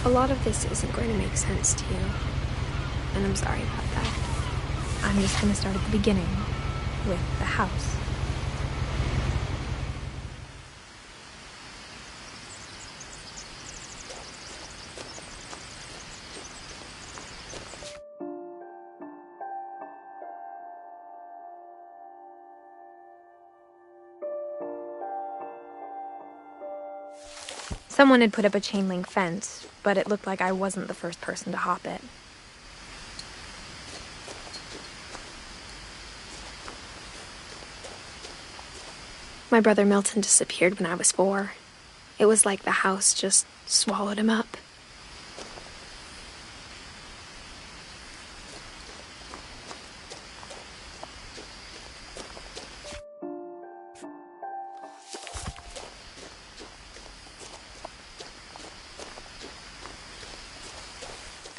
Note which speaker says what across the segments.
Speaker 1: A lot of this isn't going to make sense to you, and I'm sorry about that. I'm just going to start at the beginning, with the house. Someone had put up a chain link fence, but it looked like I wasn't the first person to hop it. My brother Milton disappeared when I was 4. It was like the house just swallowed him up.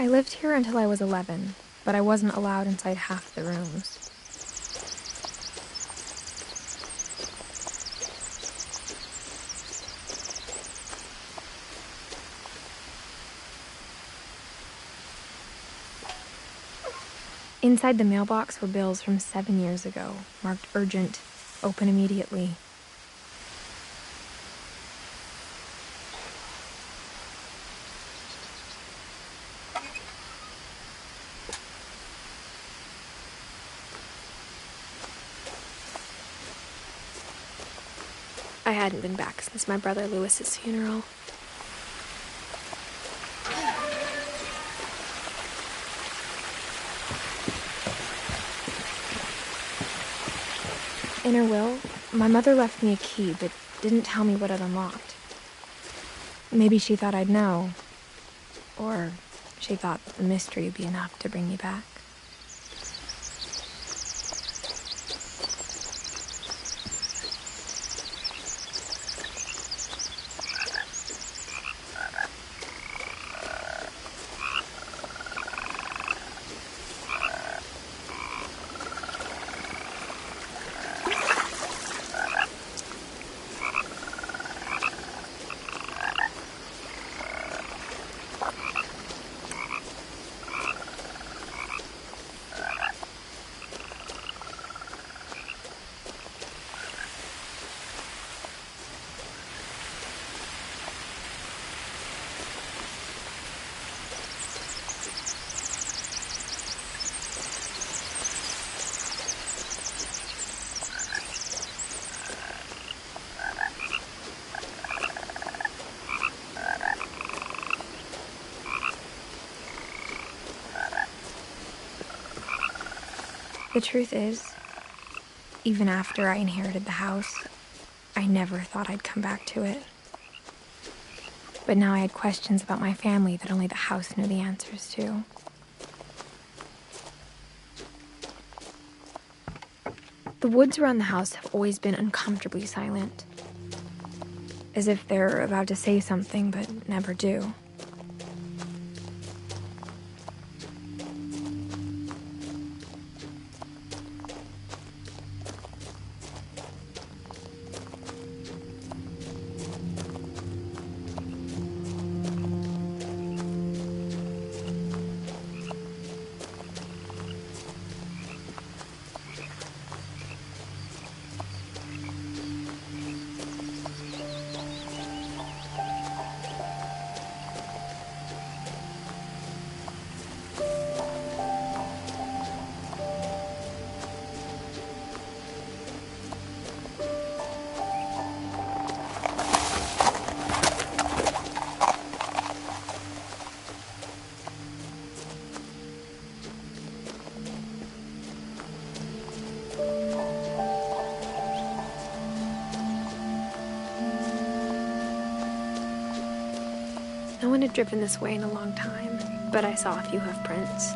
Speaker 1: I lived here until I was 11, but I wasn't allowed inside half the rooms. Inside the mailbox were bills from 7 years ago, marked urgent, open immediately. I hadn't been back since my brother Lewis's funeral. In her will, my mother left me a key, but didn't tell me what it unlocked. Maybe she thought I'd know, or she thought the mystery would be enough to bring me back. The truth is, even after I inherited the house, I never thought I'd come back to it. But now I had questions about my family that only the house knew the answers to. The woods around the house have always been uncomfortably silent, as if they're about to say something but never do. No one had driven this way in a long time, but I saw a few hoof prints.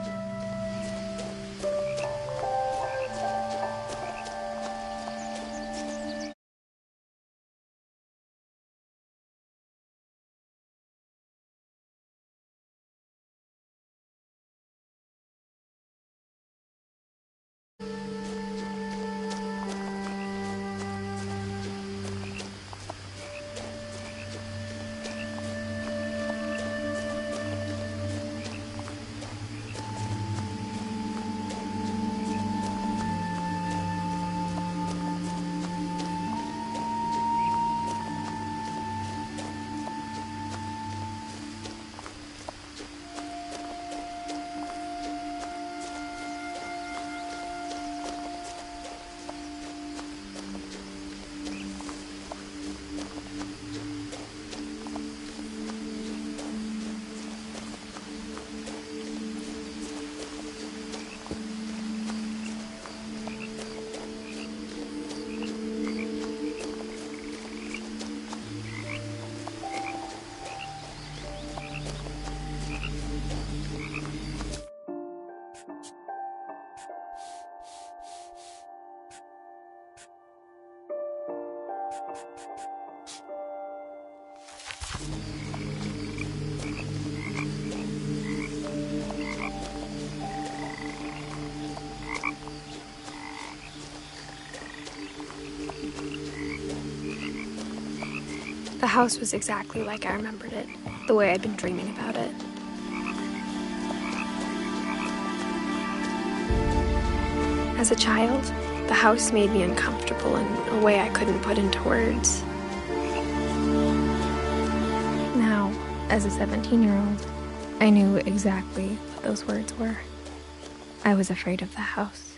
Speaker 1: The house was exactly like I remembered it, the way I'd been dreaming about it. As a child, the house made me uncomfortable in a way I couldn't put into words. Now, as a 17-year-old, I knew exactly what those words were. I was afraid of the house.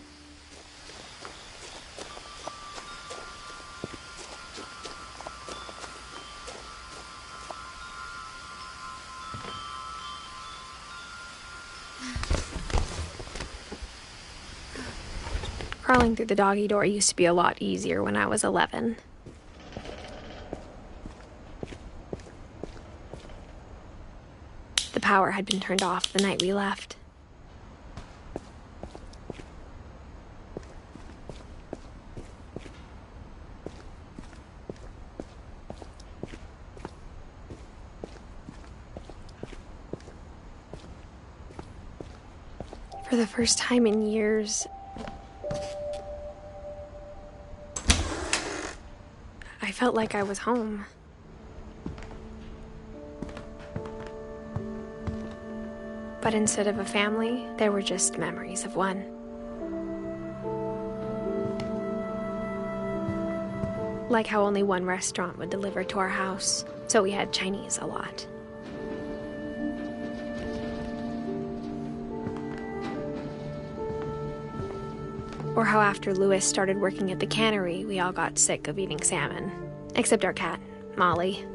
Speaker 1: Crawling through the doggy door used to be a lot easier when I was 11. The power had been turned off the night we left. For the first time in years, I felt like I was home. But instead of a family, there were just memories of one. Like how only one restaurant would deliver to our house, so we had Chinese a lot. Or how after Louis started working at the cannery, we all got sick of eating salmon. Except our cat, Molly.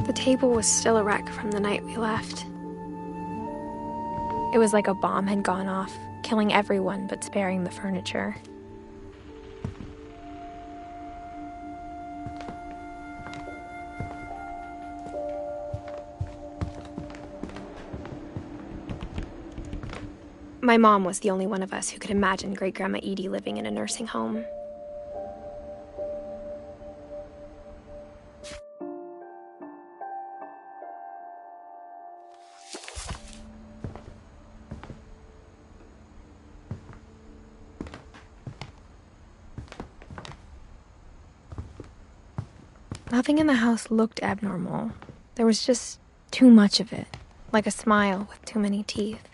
Speaker 1: The table was still a wreck from the night we left. It was like a bomb had gone off, killing everyone but sparing the furniture. My mom was the only one of us who could imagine Great-Grandma Edie living in a nursing home. Nothing in the house looked abnormal. There was just too much of it, like a smile with too many teeth.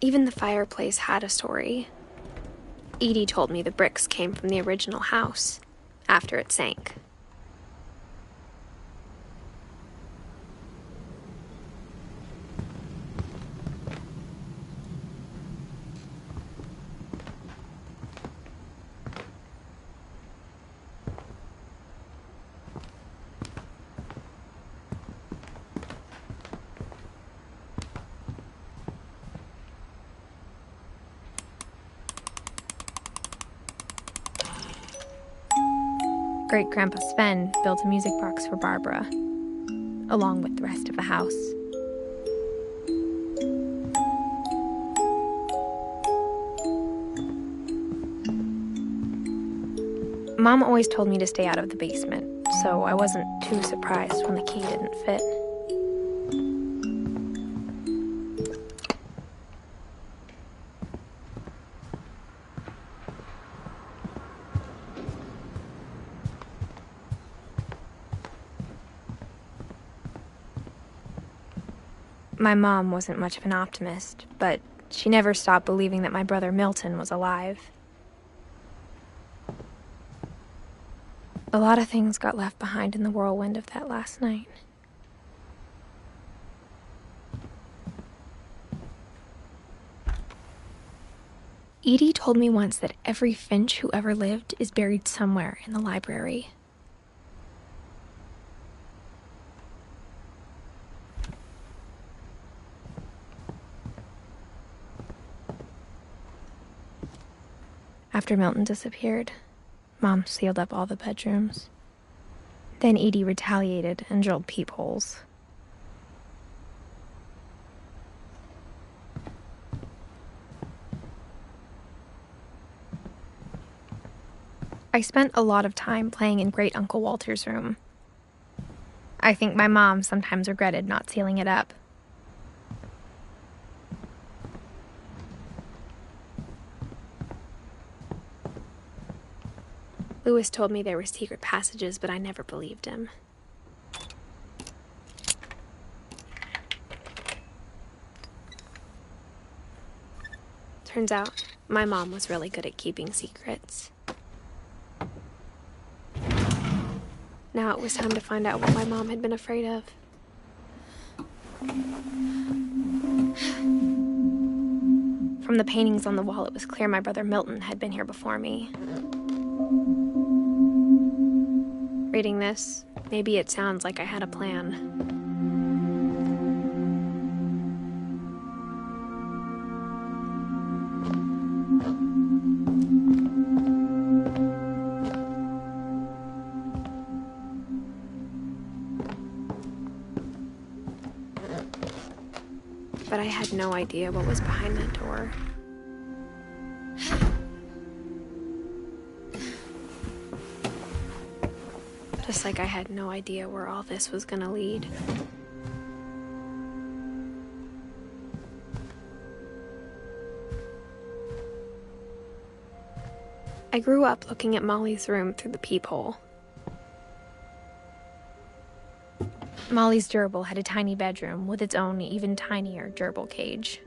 Speaker 1: Even the fireplace had a story. Edie told me the bricks came from the original house, after it sank. Great-Grandpa Sven built a music box for Barbara, along with the rest of the house. Mom always told me to stay out of the basement, so I wasn't too surprised when the key didn't fit. My mom wasn't much of an optimist, but she never stopped believing that my brother Milton was alive. A lot of things got left behind in the whirlwind of that last night. Edie told me once that every Finch who ever lived is buried somewhere in the library. After Milton disappeared, Mom sealed up all the bedrooms. Then Edie retaliated and drilled peepholes. I spent a lot of time playing in Great Uncle Walter's room. I think my mom sometimes regretted not sealing it up. Lewis told me there were secret passages, but I never believed him. Turns out, my mom was really good at keeping secrets. Now it was time to find out what my mom had been afraid of. From the paintings on the wall, it was clear my brother Milton had been here before me. Reading this, maybe it sounds like I had a plan. But I had no idea what was behind that door. Just like I had no idea where all this was gonna lead. I grew up looking at Molly's room through the peephole. Molly's gerbil had a tiny bedroom with its own even tinier gerbil cage.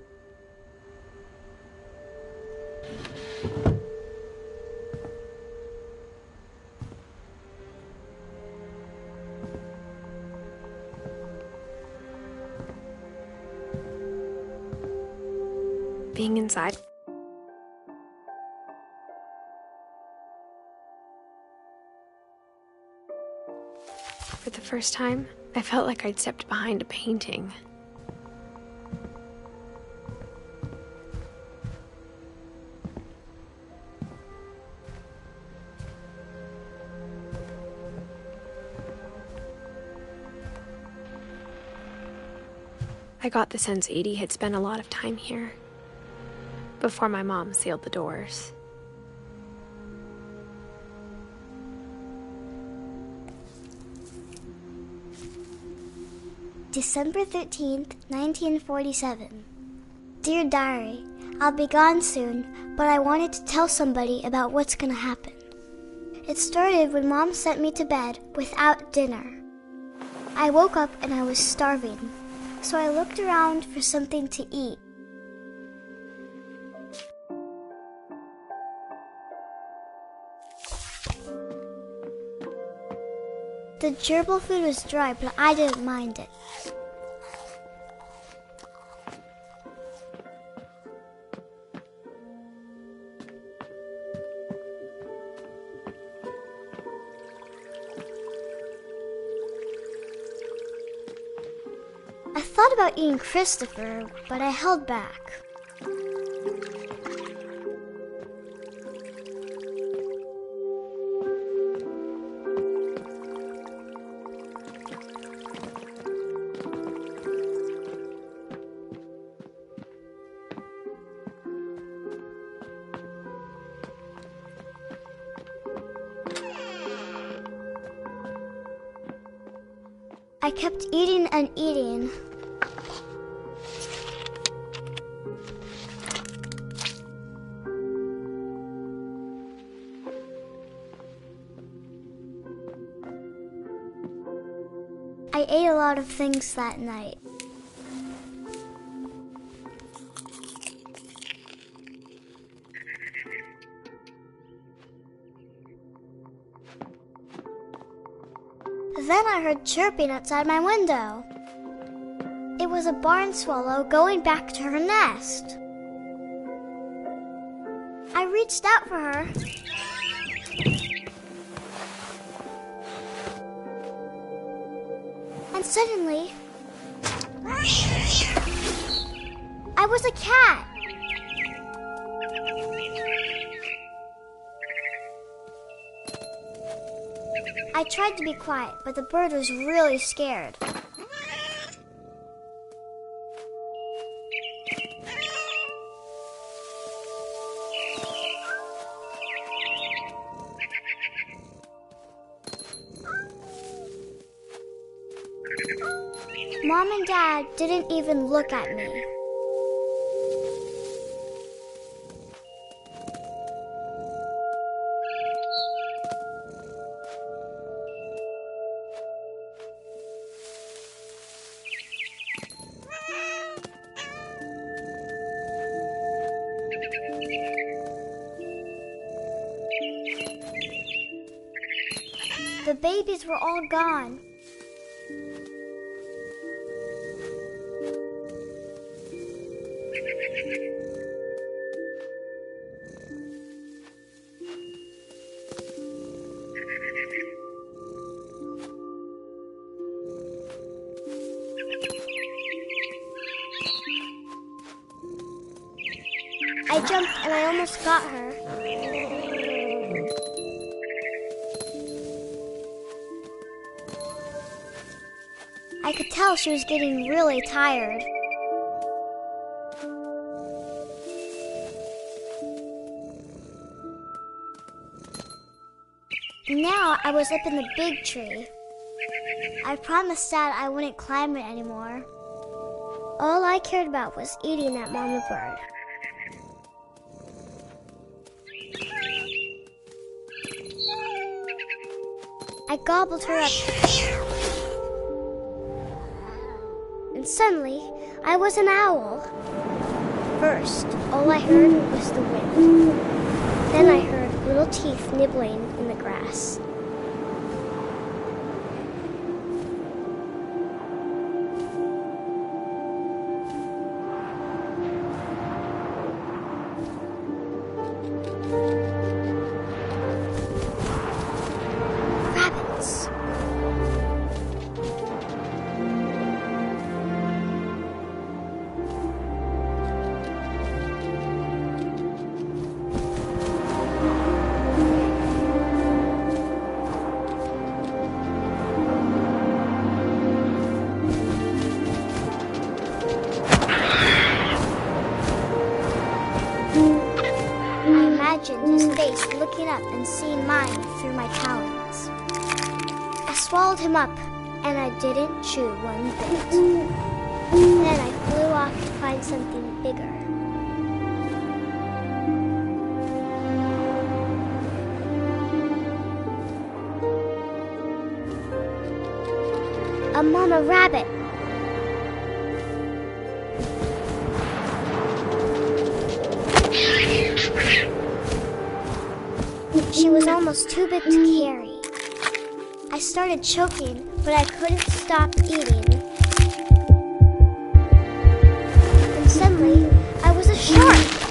Speaker 1: Being inside, for the first time, I felt like I'd stepped behind a painting. I got the sense Edie had spent a lot of time here, before my mom sealed the doors.
Speaker 2: December 13th, 1947. Dear Diary, I'll be gone soon, but I wanted to tell somebody about what's gonna happen. It started when Mom sent me to bed without dinner. I woke up and I was starving, so I looked around for something to eat. The gerbil food was dry, but I didn't mind it. I thought about eating Christopher, but I held back. I kept eating and eating. I ate a lot of things that night. Then I heard chirping outside my window. It was a barn swallow going back to her nest. I reached out for her. And suddenly, I was a cat. I tried to be quiet, but the bird was really scared. Mom and Dad didn't even look at me. The babies were all gone. I jumped and I almost got her. I could tell she was getting really tired. Now I was up in the big tree. I promised Dad I wouldn't climb it anymore. All I cared about was eating that mama bird. I gobbled her up. And suddenly, I was an owl. First, all I heard was the wind. Then I heard little teeth nibbling in the grass. Rabbits. His face looking up and seeing mine through my talons. I swallowed him up, and I didn't chew one bit. Then I flew off to find something bigger. A mama rabbit. She was almost too big to carry. I started choking, but I couldn't stop eating. And suddenly, I was a shark.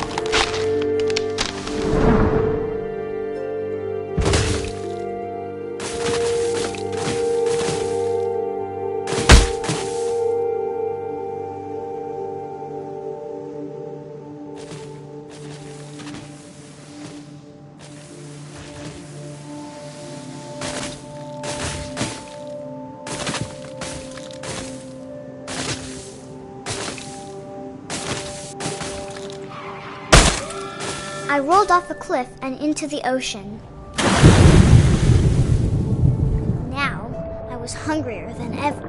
Speaker 2: I rolled off a cliff and into the ocean. Now, I was hungrier than ever.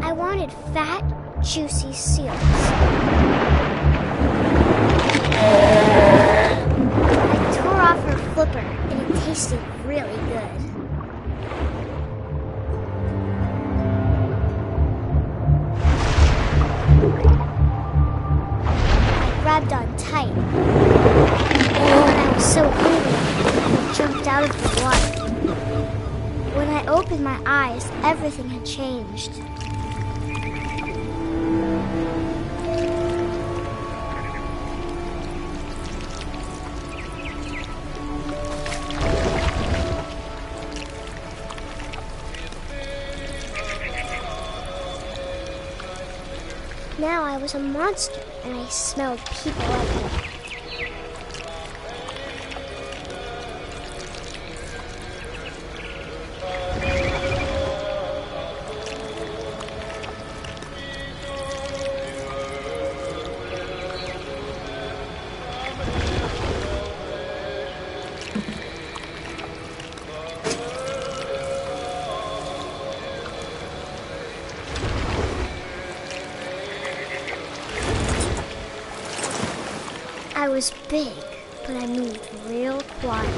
Speaker 2: I wanted fat, juicy seals. I tore off her flipper, and it tasted really good. Grabbed on tight. And I was so hungry, I jumped out of the water. When I opened my eyes, everything had changed. Now I was was a monster, and I smelled people everywhere. I was big, but I moved real quiet.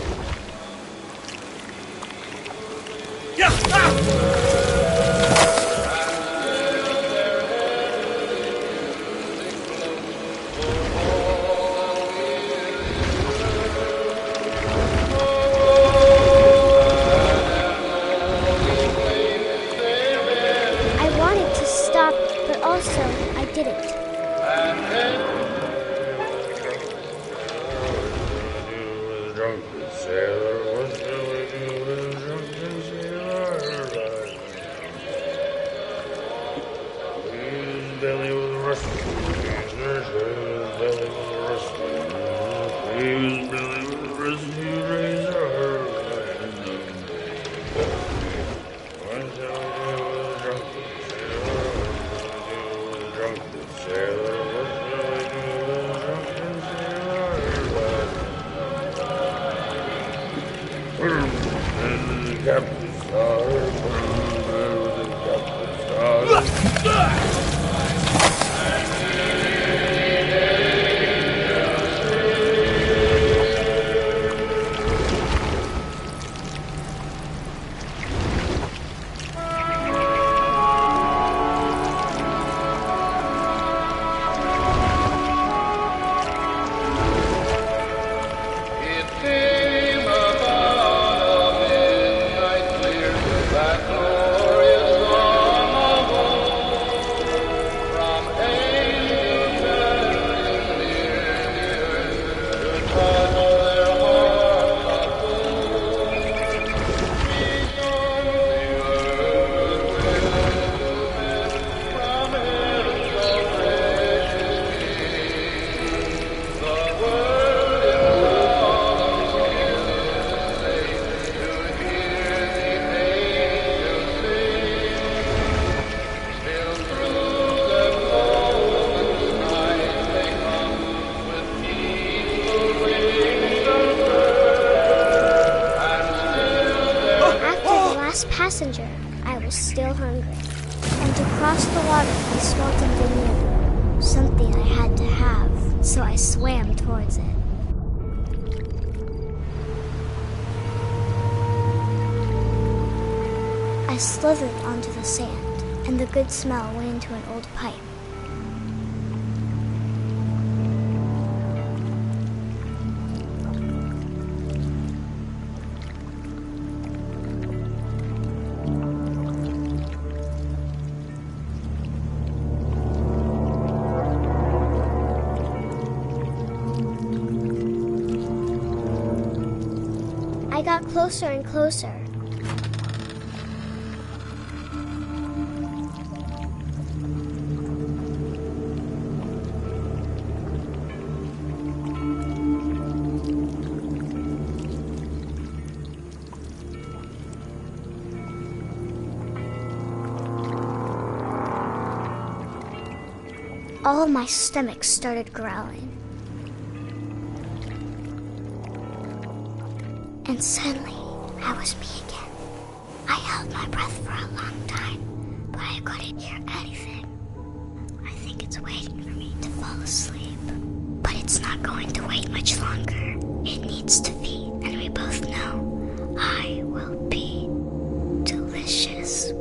Speaker 2: I wanted to stop, but also I didn't. Passenger, I was still hungry, and to cross the water I smelled something new, something I had to have, so I swam towards it. I slithered onto the sand, and the good smell went into an old pipe. I got closer and closer. All of my stomach started growling. And suddenly, I was me again. I held my breath for a long time, but I couldn't hear anything. I think it's waiting for me to fall asleep. But it's not going to wait much longer. It needs to feed, and we both know I will be delicious.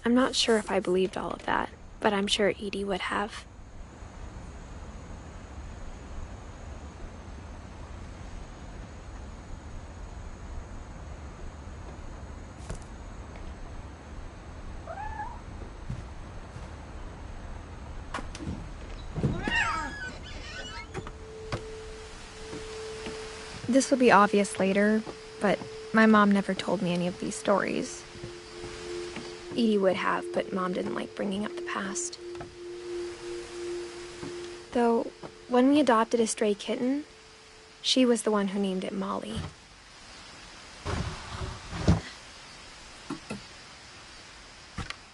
Speaker 1: I'm not sure if I believed all of that, but I'm sure Edie would have. This will be obvious later, but my mom never told me any of these stories. Edie would have, but Mom didn't like bringing up the past. Though, when we adopted a stray kitten, she was the one who named it Molly.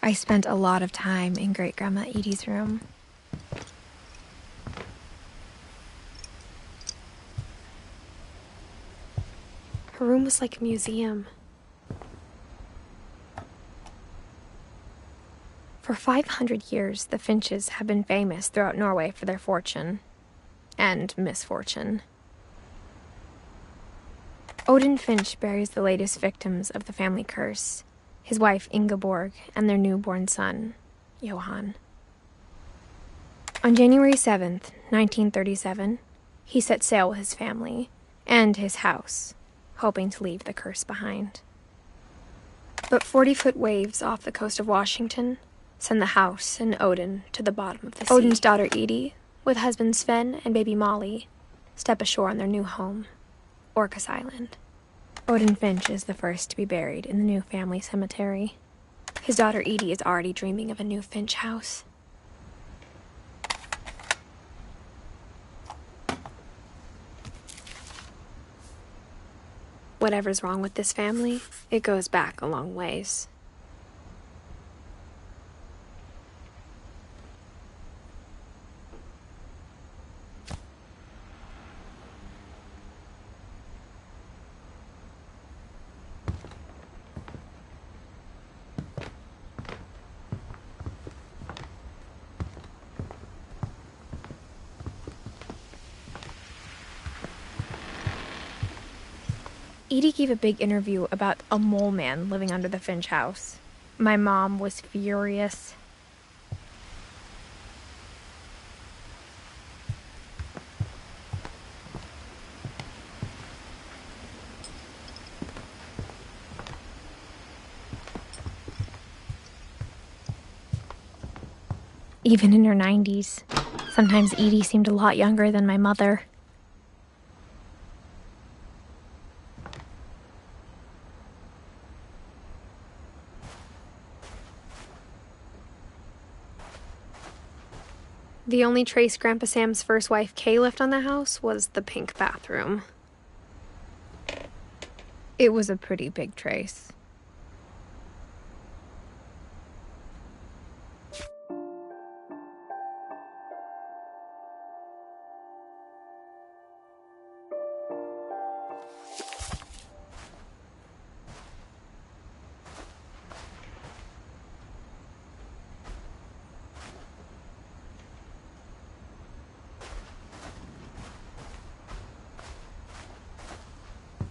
Speaker 1: I spent a lot of time in Great-Grandma Edie's room. Her room was like a museum. For 500 years, the Finches have been famous throughout Norway for their fortune and misfortune. Odin Finch buries the latest victims of the family curse, his wife Ingeborg and their newborn son, Johan. On January 7th, 1937, he set sail with his family and his house, hoping to leave the curse behind. But 40-foot waves off the coast of Washington send the house and Odin to the bottom of the sea. Odin's daughter Edie, with husband Sven and baby Molly, step ashore on their new home, Orcas Island. Odin Finch is the first to be buried in the new family cemetery. His daughter Edie is already dreaming of a new Finch house. Whatever's wrong with this family, it goes back a long ways. Edie gave a big interview about a mole man living under the Finch house. My mom was furious. Even in her 90s, sometimes Edie seemed a lot younger than my mother. The only trace Grandpa Sam's first wife Kay left on the house was the pink bathroom. It was a pretty big trace.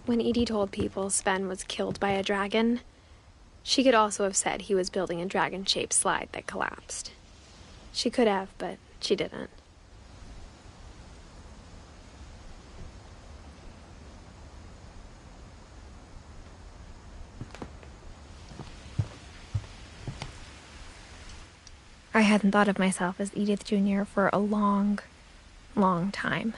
Speaker 1: When Edie told people Sven was killed by a dragon, she could also have said he was building a dragon-shaped slide that collapsed. She could have, but she didn't. I hadn't thought of myself as Edith Jr. for a long, long time.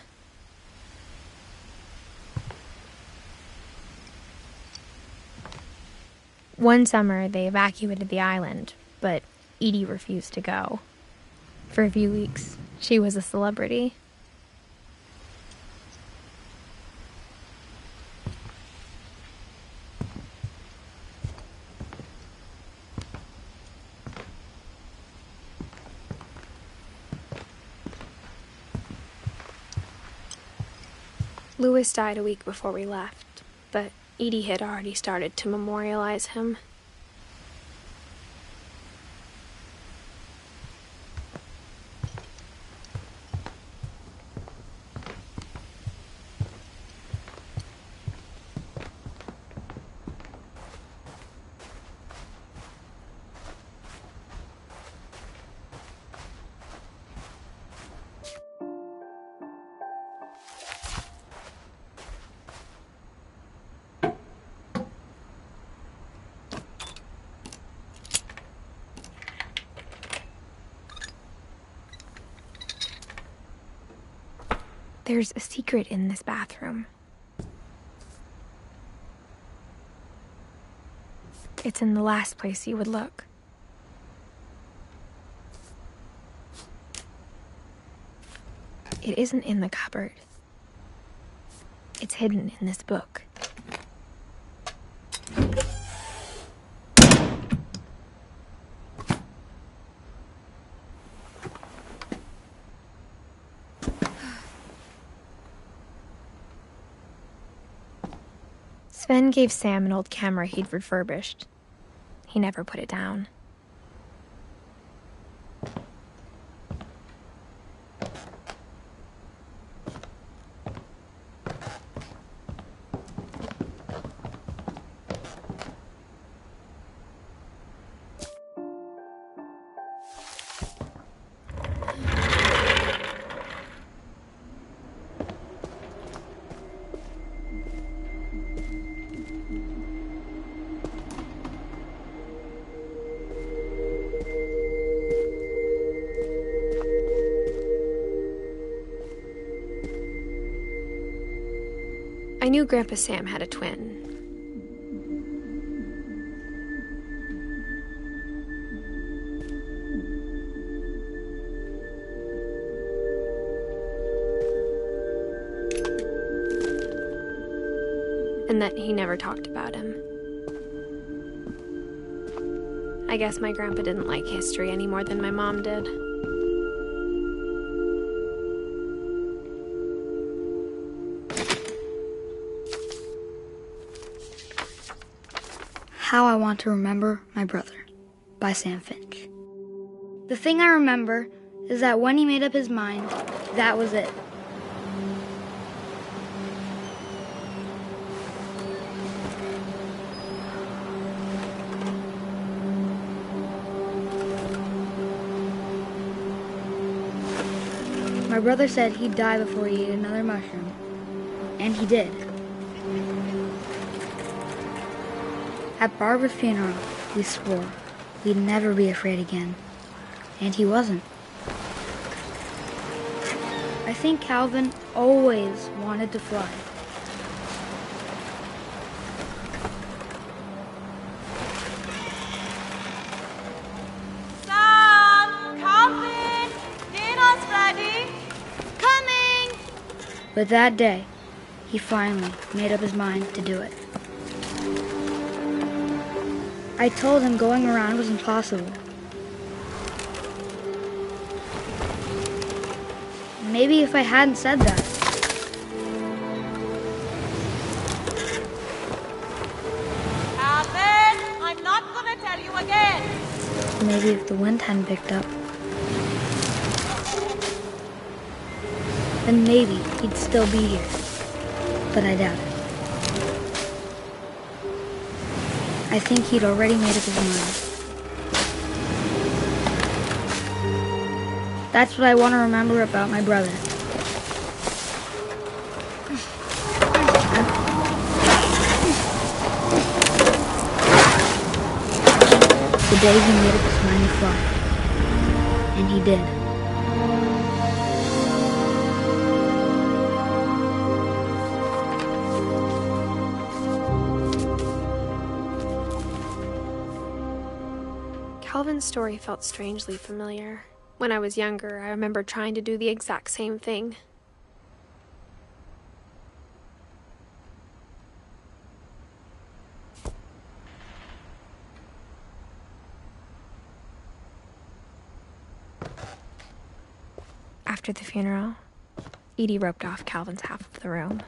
Speaker 1: One summer, they evacuated the island, but Edie refused to go. For a few weeks, she was a celebrity. Louis died a week before we left, but Edie had already started to memorialize him. There's a secret in this bathroom. It's in the last place you would look. It isn't in the cupboard. It's hidden in this book. Sven gave Sam an old camera he'd refurbished. He never put it down. I knew Grandpa Sam had a twin. And that he never talked about him. I guess my grandpa didn't like history any more than my mom did.
Speaker 3: How I Want to Remember My Brother by Sam Finch. The thing I remember is that when he made up his mind, that was it. My brother said he'd die before he ate another mushroom, and he did. At Barbara's funeral, we swore we'd never be afraid again, and he wasn't. I think Calvin always wanted to fly.
Speaker 4: Sam, Calvin, dinner's ready. Coming!
Speaker 3: But that day, he finally made up his mind to do it. I told him going around was impossible. Maybe if I hadn't said that.
Speaker 4: Calvin, I'm not gonna tell you again.
Speaker 3: Maybe if the wind hadn't picked up. Then maybe he'd still be here. But I doubt it. I think he'd already made up his mind. That's what I want to remember about my brother. The day he made up his mind to fly. And he did.
Speaker 1: Calvin's story felt strangely familiar. When I was younger, I remember trying to do the exact same thing. After the funeral, Edie roped off Calvin's half of the room.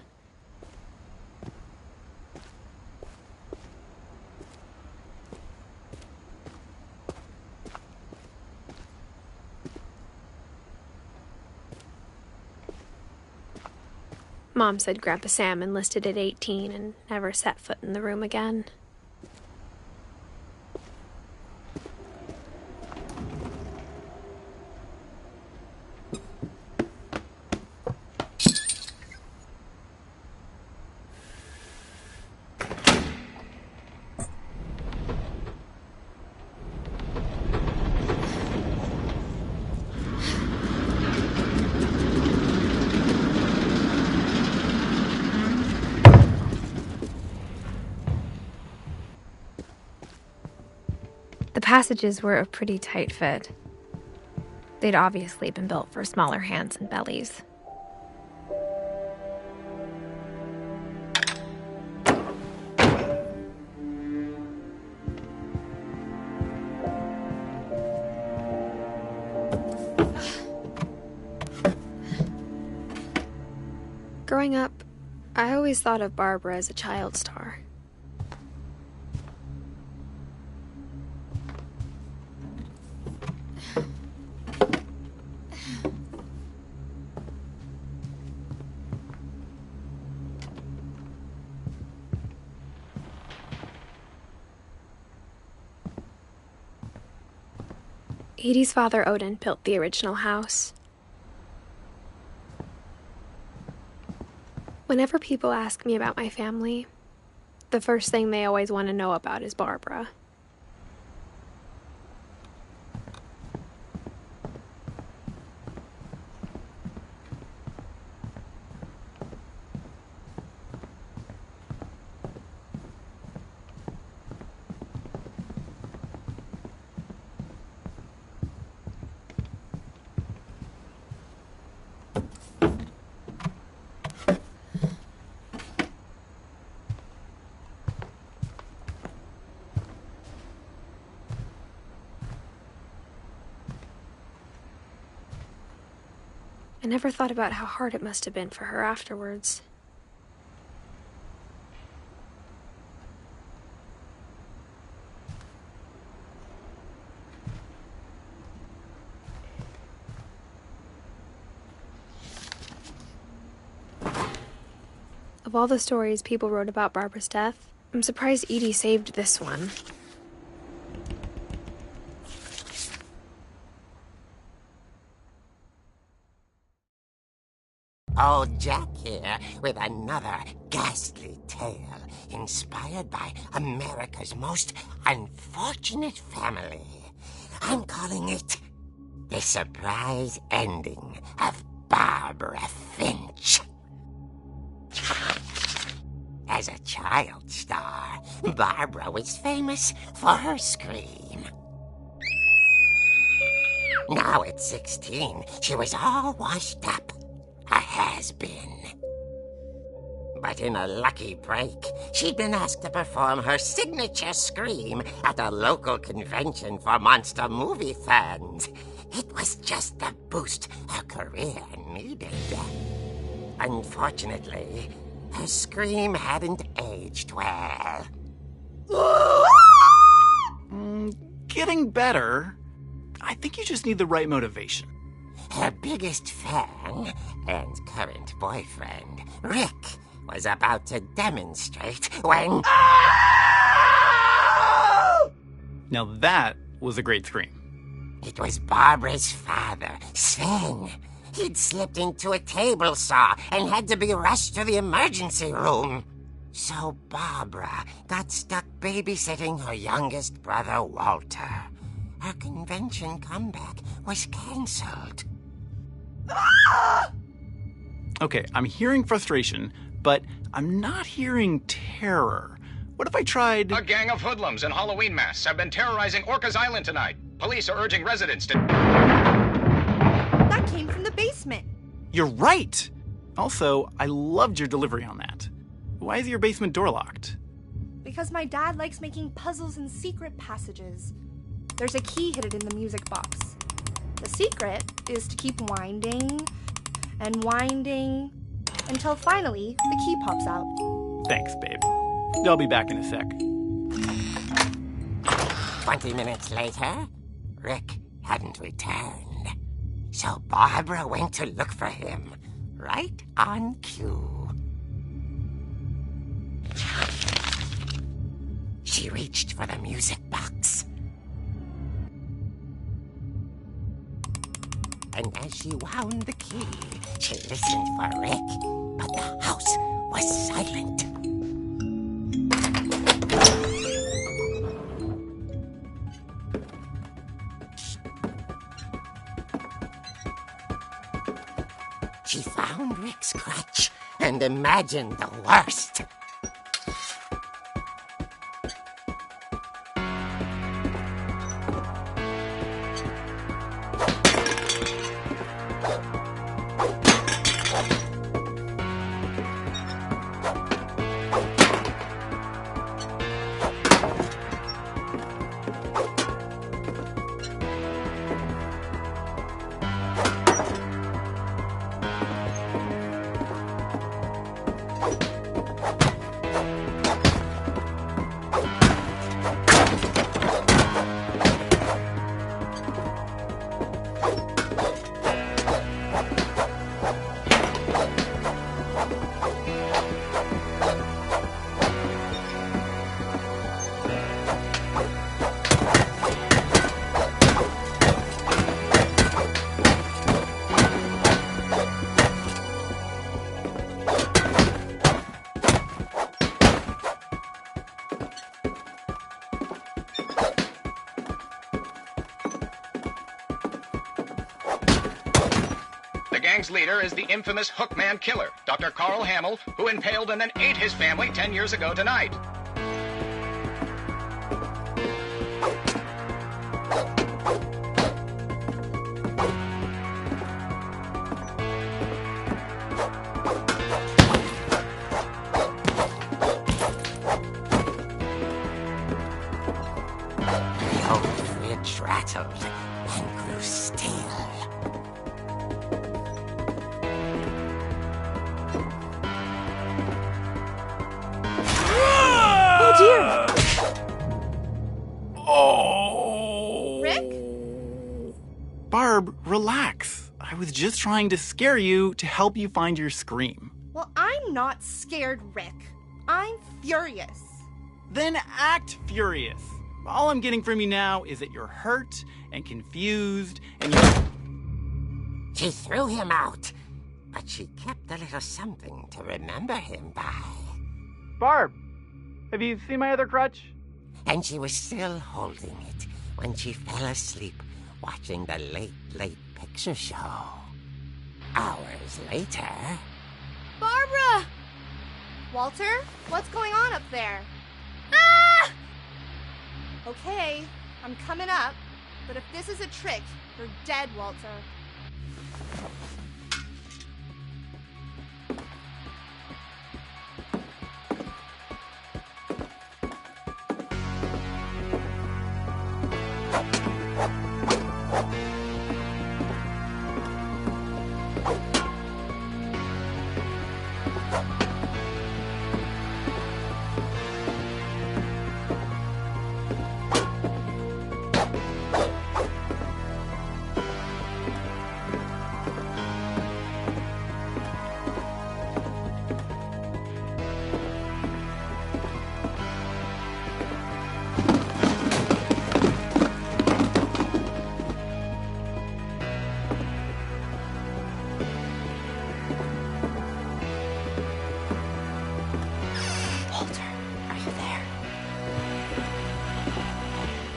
Speaker 1: Mom said Grandpa Sam enlisted at 18 and never set foot in the room again. passages were a pretty tight fit. They'd obviously been built for smaller hands and bellies. Growing up, I always thought of Barbara as a child star. Edie's father, Odin, built the original house. Whenever people ask me about my family, the first thing they always want to know about is Barbara. I never thought about how hard it must have been for her afterwards. Of all the stories people wrote about Barbara's death, I'm surprised Edie saved this one.
Speaker 5: Old Jack here with another ghastly tale inspired by America's most unfortunate family. I'm calling it The Surprise Ending of Barbara Finch. As a child star, Barbara was famous for her scream. Now at 16, she was all washed up. A has-been. But in a lucky break, she'd been asked to perform her signature scream at a local convention for monster movie fans. It was just the boost her career needed. Unfortunately, her scream hadn't aged well.
Speaker 6: Getting better. I think you just need the right motivation.
Speaker 5: Her biggest fan and current boyfriend, Rick, was about to demonstrate when...
Speaker 6: Now that was a great scream.
Speaker 5: It was Barbara's father, Sven. He'd slipped into a table saw and had to be rushed to the emergency room. So Barbara got stuck babysitting her youngest brother, Walter. Her convention comeback was cancelled.
Speaker 6: Okay, I'm hearing frustration, but I'm not hearing terror. What if I tried...
Speaker 7: A gang of hoodlums in Halloween masks have been terrorizing Orcas Island tonight. Police are urging residents to...
Speaker 4: That came from the basement.
Speaker 6: You're right! Also, I loved your delivery on that. Why is your basement door locked?
Speaker 8: Because my dad likes making puzzles and secret passages. There's a key hidden in the music box. The secret is to keep winding and winding until finally the key pops out.
Speaker 6: Thanks, babe. I'll be back in a sec.
Speaker 5: 20 minutes later, Rick hadn't returned. So Barbara went to look for him, right on cue. She reached for the music box. And as she wound the key, she listened for Rick, but the house was silent. She found Rick's crutch and imagined the worst.
Speaker 7: The gang's leader is the infamous Hookman Killer, Dr. Carl Hamill, who impaled and then ate his family 10 years ago tonight.
Speaker 5: The old fridge rattled and grew still.
Speaker 1: Oh dear!
Speaker 6: Oh!
Speaker 8: Rick?
Speaker 6: Barb, relax. I was just trying to scare you to help you find your scream.
Speaker 8: Well, I'm not scared, Rick. I'm furious.
Speaker 6: Then act furious. All I'm getting from you now is that you're hurt and confused and you...
Speaker 5: She threw him out, but she kept a little something to remember him by.
Speaker 6: Barb, have you seen my other crutch?
Speaker 5: And she was still holding it when she fell asleep watching the late picture show. Hours later...
Speaker 8: Barbara! Walter, what's going on up there? Ah! Okay, I'm coming up, but if this is a trick, you're dead, Walter.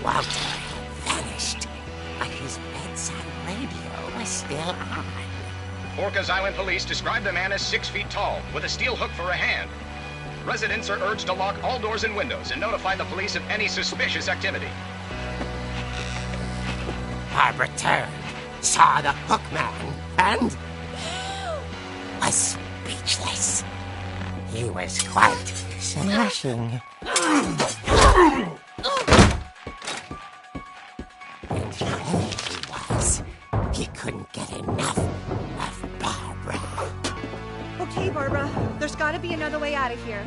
Speaker 5: Walter had vanished, but his bedside radio was still on.
Speaker 7: Orcas Island police describe the man as 6 feet tall, with a steel hook for a hand. Residents are urged to lock all doors and windows and notify the police of any suspicious activity.
Speaker 5: Barbara turned, saw the hook man, and was speechless. He was quite smashing. And here he was. He couldn't get enough of Barbara.
Speaker 8: Okay, Barbara, there's gotta be another way out of here.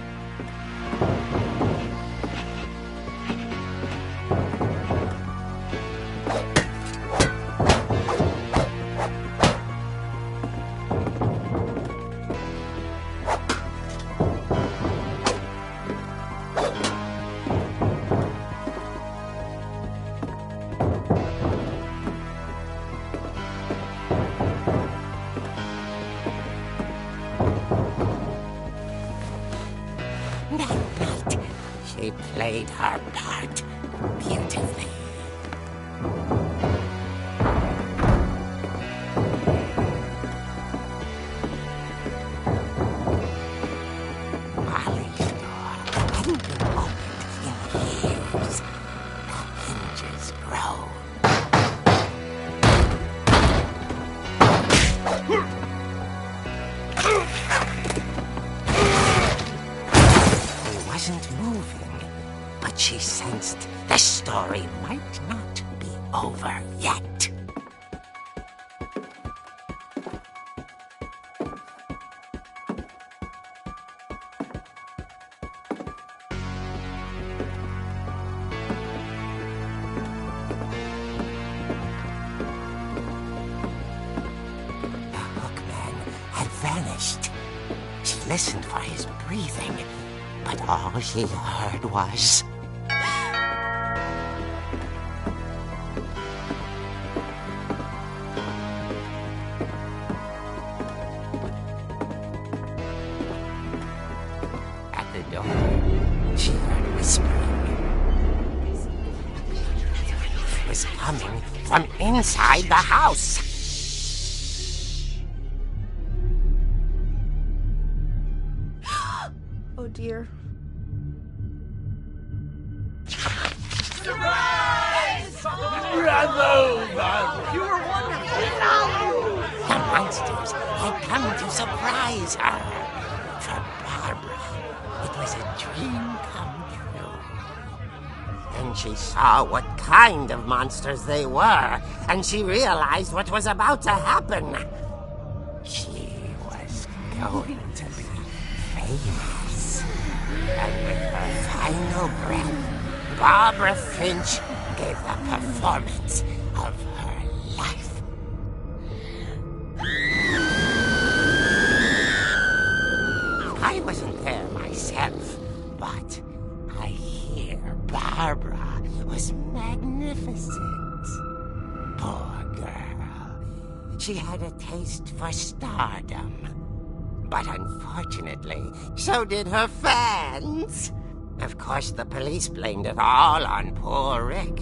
Speaker 5: That night, she played her part beautifully. Molly's door hadn't been opened in years. The hinges groaned. wasn't moving, but she sensed the story might not be over yet. Vanished. She listened for his breathing, but all she heard was... At the door, she heard whispering. It was coming from inside the house.
Speaker 8: Oh dear.
Speaker 5: Surprise! Bravo, Barbara!
Speaker 4: You were wonderful.
Speaker 5: The monsters had come to surprise her. For Barbara, it was a dream come true. Then she saw what kind of monsters they were, and she realized what was about to happen. She was going to be famous. And with her final breath, Barbara Finch gave the performance of her life. I wasn't there myself, but I hear Barbara was magnificent. Poor girl. She had a taste for stardom. But unfortunately, so did her fans. Of course, the police blamed it all on poor Rick,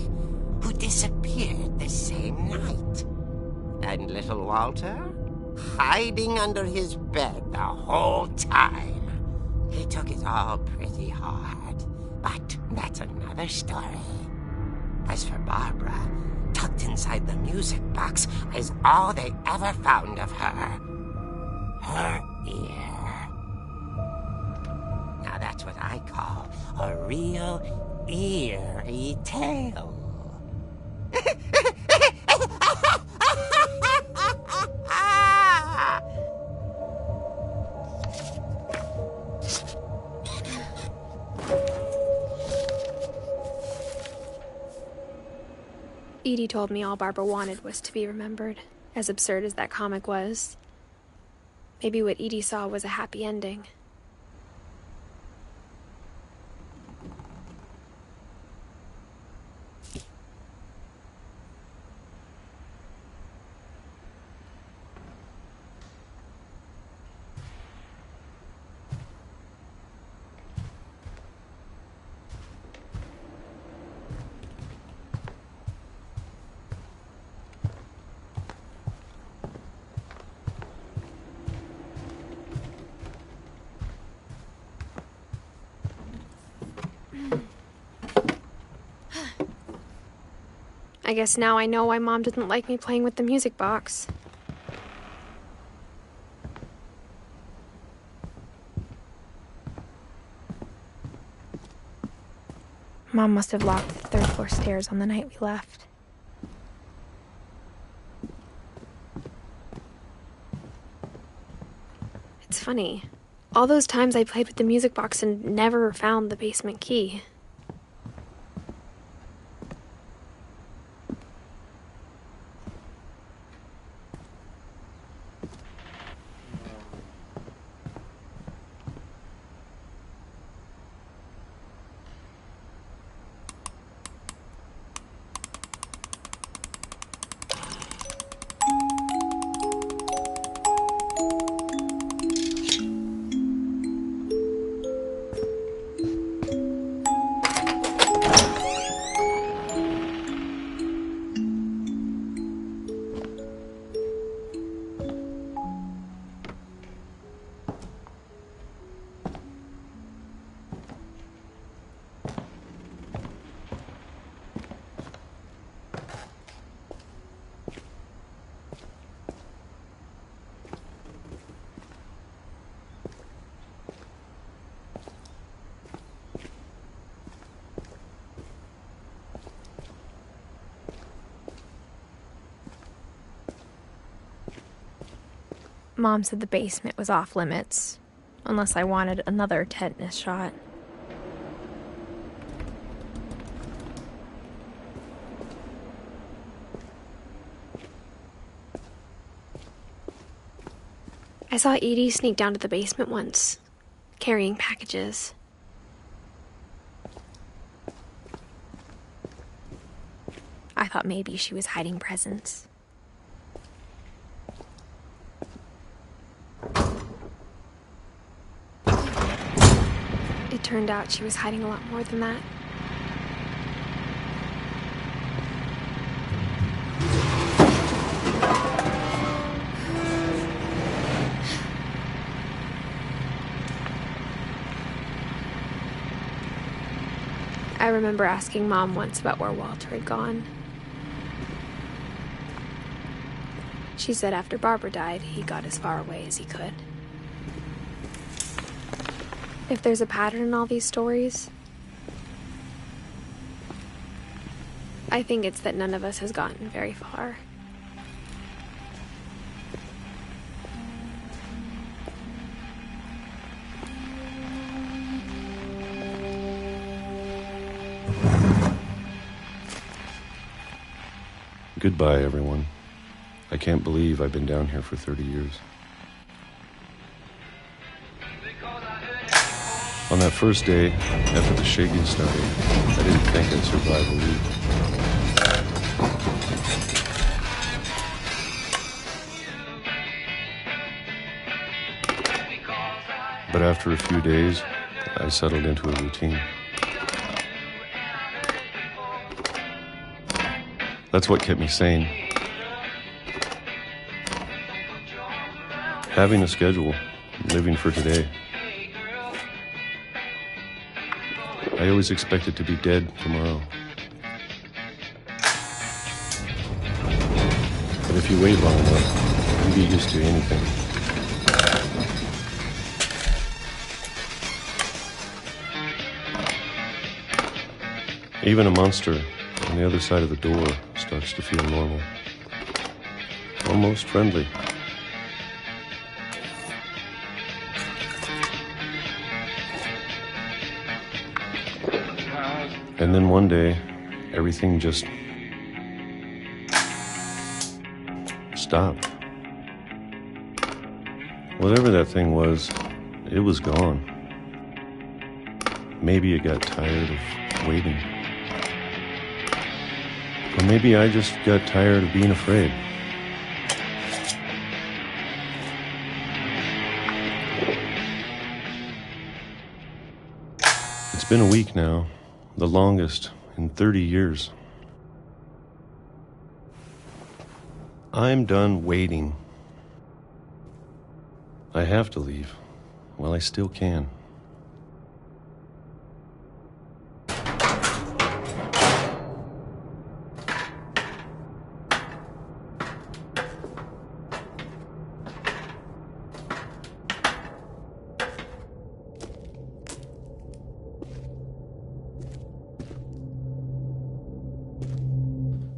Speaker 5: who disappeared the same night. And little Walter, hiding under his bed the whole time. He took it all pretty hard, but that's another story. As for Barbara, tucked inside the music box is all they ever found of her. Her ear. Now that's what I call a real eerie tale.
Speaker 1: Edie told me all Barbara wanted was to be remembered, as absurd as that comic was. Maybe what Edie saw was a happy ending. I guess now I know why Mom didn't like me playing with the music box. Mom must have locked the third floor stairs on the night we left. It's funny. All those times I played with the music box and never found the basement key. Mom said the basement was off limits, unless I wanted another tetanus shot. I saw Edie sneak down to the basement once, carrying packages. I thought maybe she was hiding presents. It turned out she was hiding a lot more than that. I remember asking Mom once about where Walter had gone. She said after Barbara died, he got as far away as he could. If there's a pattern in all these stories, I think it's that none of us has gotten very far.
Speaker 9: Goodbye, everyone. I can't believe I've been down here for 30 years. On that first day, after the shaking started, I didn't think I'd survive a week. But after a few days, I settled into a routine. That's what kept me sane. Having a schedule, living for today. I always expected to be dead tomorrow. But if you wait long enough, you get used to anything. Even a monster on the other side of the door starts to feel normal. Almost friendly. And then one day, everything just stopped. Whatever that thing was, it was gone. Maybe it got tired of waiting. Or maybe I just got tired of being afraid. It's been a week now, the longest in 30 years. I'm done waiting. I have to leave while I still can.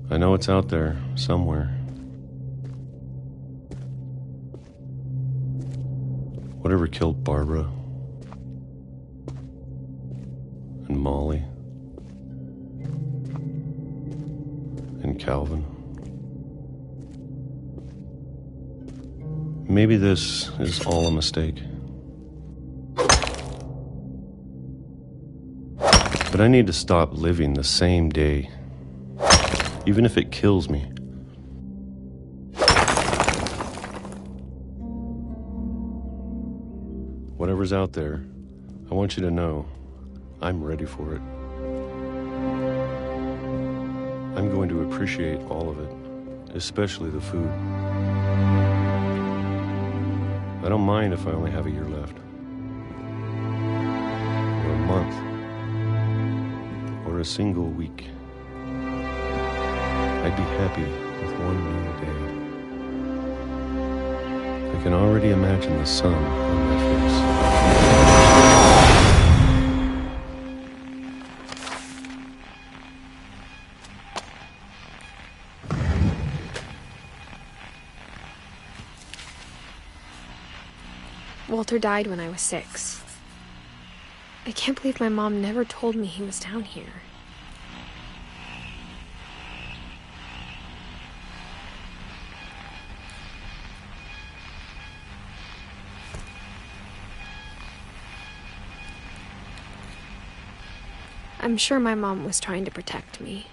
Speaker 9: I know it's out there somewhere. Whatever killed Barbara and Molly and Calvin. Maybe this is all a mistake. But I need to stop living the same day, even if it kills me. Whatever's out there, I want you to know I'm ready for it. I'm going to appreciate all of it, especially the food. I don't mind if I only have a year left, or a month, or a single week. I'd be happy with one new day. I can already imagine the sun on my face.
Speaker 1: Walter died when I was 6. I can't believe my mom never told me he was down here. I'm sure my mom was trying to protect me.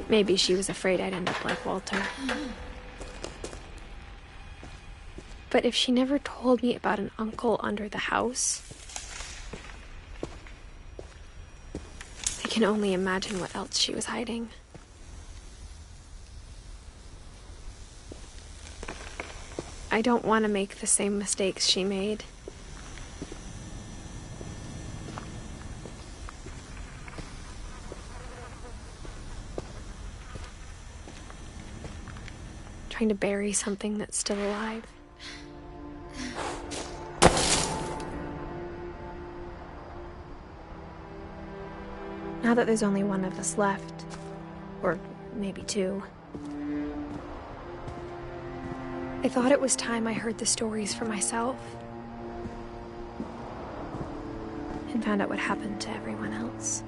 Speaker 1: Maybe she was afraid I'd end up like Walter. But if she never told me about an uncle under the house, I can only imagine what else she was hiding. I don't want to make the same mistakes she made. Trying to bury something that's still alive. Now that there's only one of us left, or maybe 2, I thought it was time I heard the stories for myself and found out what happened to everyone else.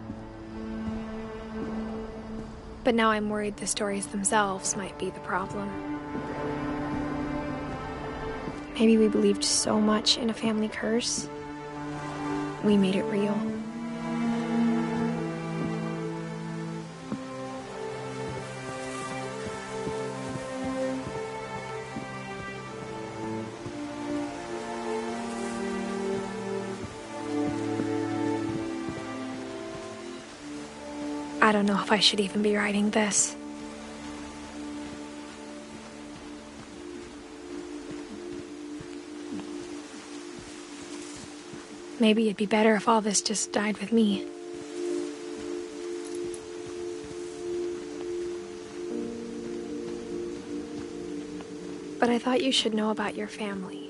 Speaker 1: But now I'm worried the stories themselves might be the problem. Maybe we believed so much in a family curse, we made it real. I don't know if I should even be writing this. Maybe it'd be better if all this just died with me. But I thought you should know about your family.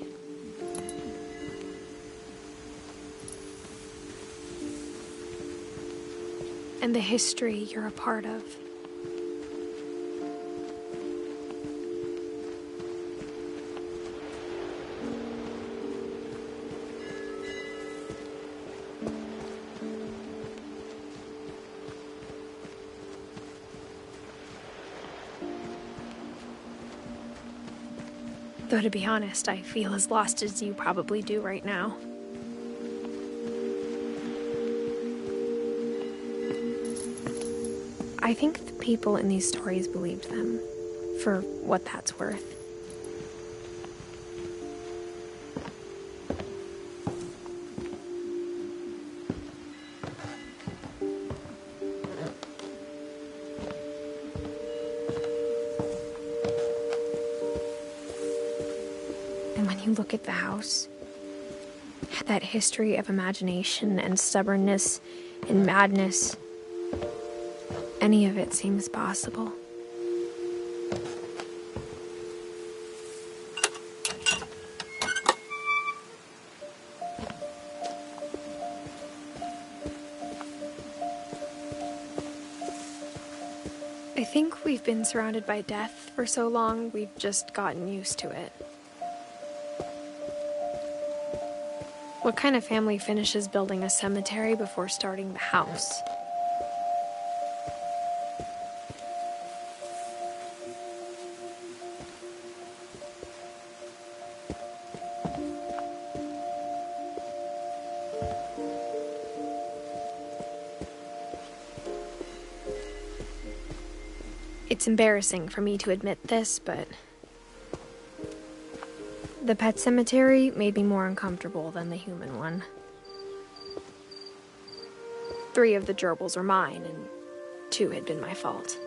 Speaker 1: And the history you're a part of. Though to be honest, I feel as lost as you probably do right now. I think the people in these stories believed them, for what that's worth. And when you look at the house, that history of imagination and stubbornness and madness, any of it seems possible. I think we've been surrounded by death for so long, we've just gotten used to it. What kind of family finishes building a cemetery before starting the house? It's embarrassing for me to admit this, but the pet cemetery made me more uncomfortable than the human one. 3 of the gerbils were mine, and 2 had been my fault.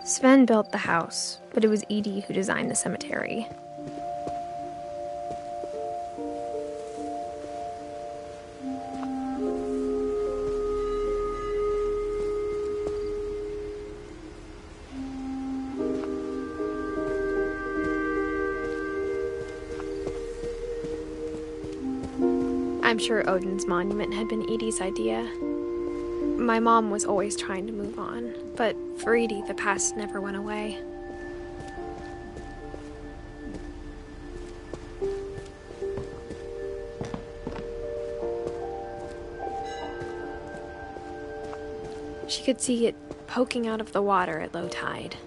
Speaker 1: Sven built the house, but it was Edie who designed the cemetery. I'm sure Odin's monument had been Edie's idea. My mom was always trying to move on, but for Edie, the past never went away. She could see it poking out of the water at low tide.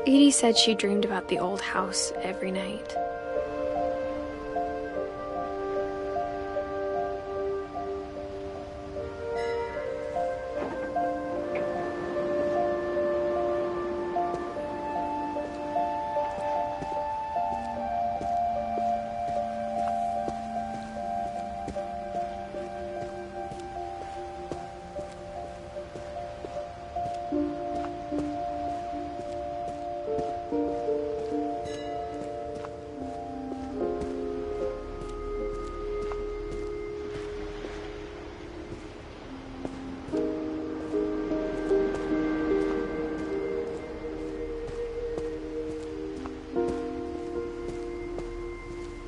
Speaker 1: Edie said she dreamed about the old house every night.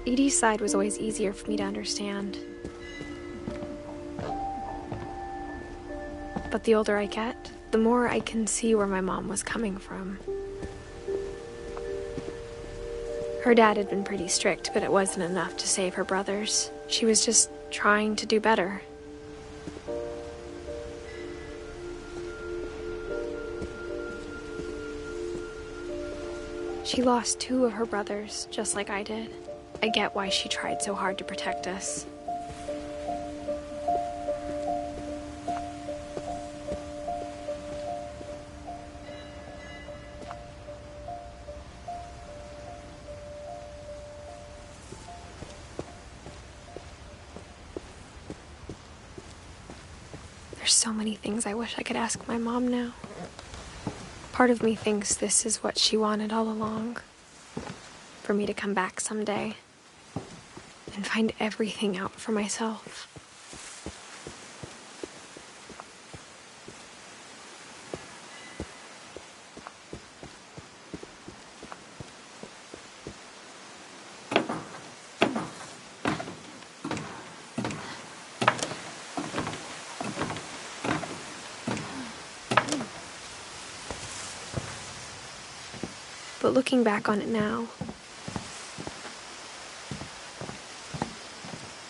Speaker 1: Edie's side was always easier for me to understand. But the older I get, the more I can see where my mom was coming from. Her dad had been pretty strict, but it wasn't enough to save her brothers. She was just trying to do better. She lost 2 of her brothers, just like I did. I get why she tried so hard to protect us. There's so many things I wish I could ask my mom now. Part of me thinks this is what she wanted all along. For me to come back someday and find everything out for myself. But looking back on it now,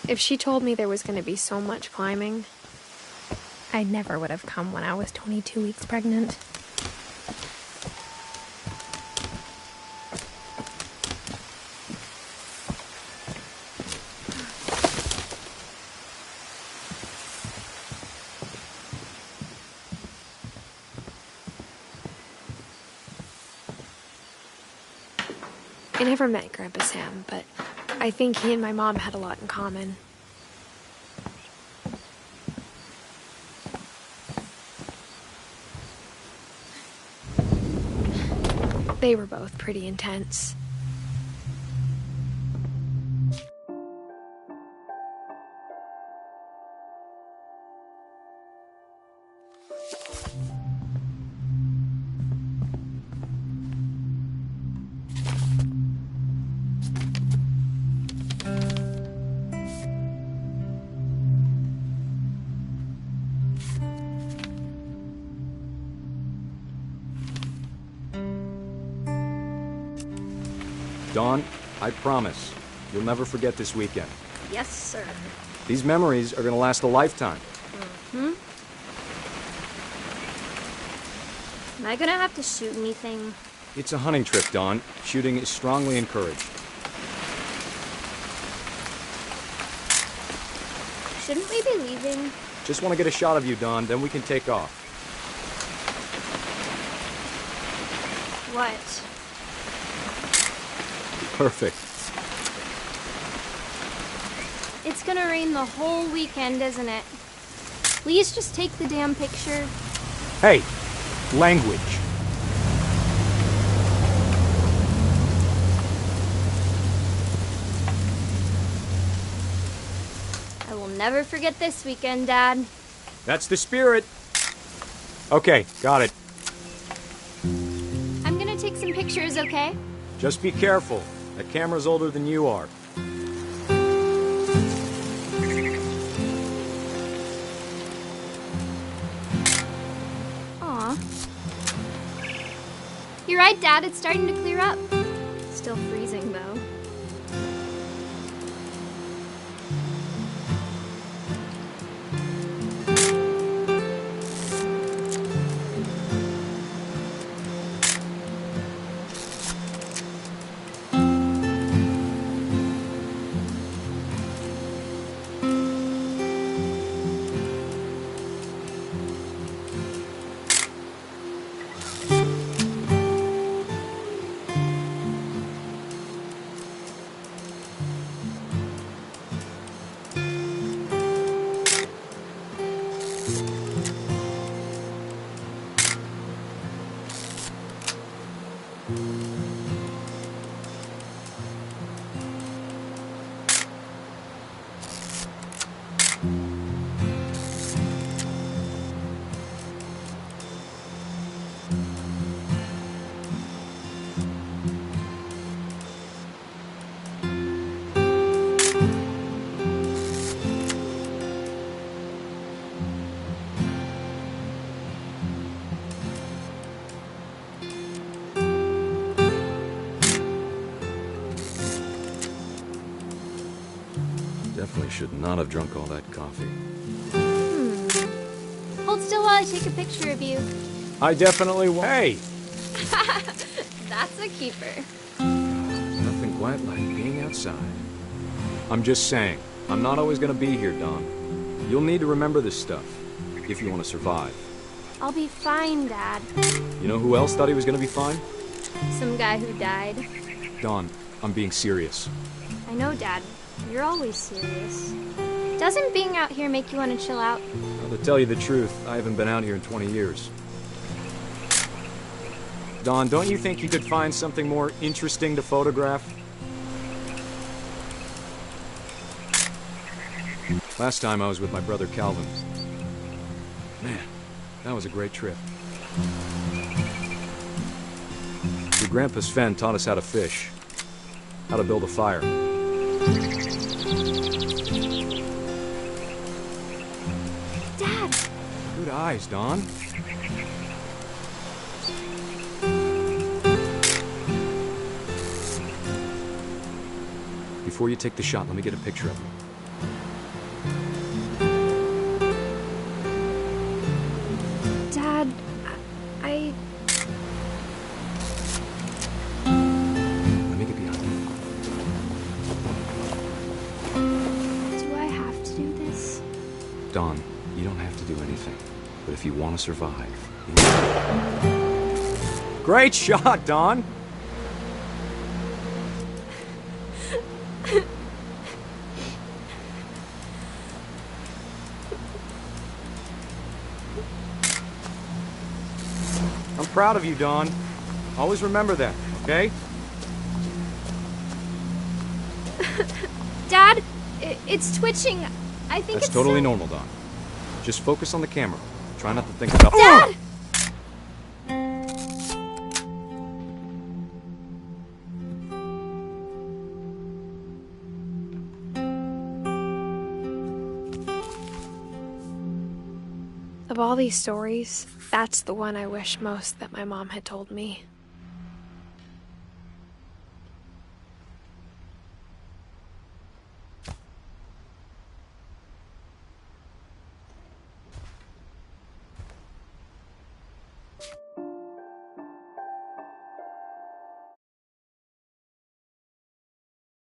Speaker 1: if she told me there was going to be so much climbing, I never would have come when I was 22 weeks pregnant. I never met Grandpa Sam, but I think he and my mom had a lot in common. They were both pretty intense.
Speaker 10: Dawn, I promise, you'll never forget this weekend.
Speaker 11: Yes, sir.
Speaker 10: These memories are gonna last a lifetime.
Speaker 11: Mm-hmm. Am I gonna have to shoot anything?
Speaker 10: It's a hunting trip, Dawn. Shooting is strongly encouraged.
Speaker 11: Shouldn't we be leaving?
Speaker 10: Just want to get a shot of you, Dawn, then we can take off.
Speaker 11: What?
Speaker 10: Perfect.
Speaker 11: It's gonna rain the whole weekend, isn't it? Please just take the damn picture.
Speaker 10: Hey, language.
Speaker 11: I will never forget this weekend, Dad.
Speaker 10: That's the spirit. Okay, got it.
Speaker 11: I'm gonna take some pictures, okay?
Speaker 10: Just be careful. That camera's older than you are.
Speaker 11: Aw. You're right, Dad. It's starting to clear up. Still freezing, though.
Speaker 10: Definitely should not have drunk all that coffee.
Speaker 11: Hold still while I take a picture of you.
Speaker 10: I definitely won't. Hey!
Speaker 11: That's a keeper.
Speaker 10: Nothing quite like being outside. I'm just saying, I'm not always gonna be here, Don. You'll need to remember this stuff, if you want to survive.
Speaker 11: I'll be fine, Dad.
Speaker 10: You know who else thought he was gonna be fine?
Speaker 11: Some guy who died.
Speaker 10: Don, I'm being serious.
Speaker 11: I know, Dad. You're always serious. Doesn't being out here make you want to chill out?
Speaker 10: Well, to tell you the truth, I haven't been out here in 20 years. Don, don't you think you could find something more interesting to photograph? Last time I was with my brother Calvin. Man, that was a great trip. Your grandpa Sven taught us how to fish, how to build a fire.
Speaker 11: Dad!
Speaker 10: Good eyes, Don. Before you take the shot, let me get a picture of you.
Speaker 1: Dad, I...
Speaker 10: Let me get behind you.
Speaker 1: Do I have to do this?
Speaker 10: Don, you don't have to do anything. But if you want to survive... Great shot, Don! I'm proud of you, Don. Always remember that, okay?
Speaker 11: Dad, it's twitching. I think
Speaker 10: That's
Speaker 11: it's
Speaker 10: totally
Speaker 11: so...
Speaker 10: normal, Don. Just focus on the camera. Try not to think about...
Speaker 11: Dad!
Speaker 1: Of all these stories, that's the one I wish most that my mom had told me.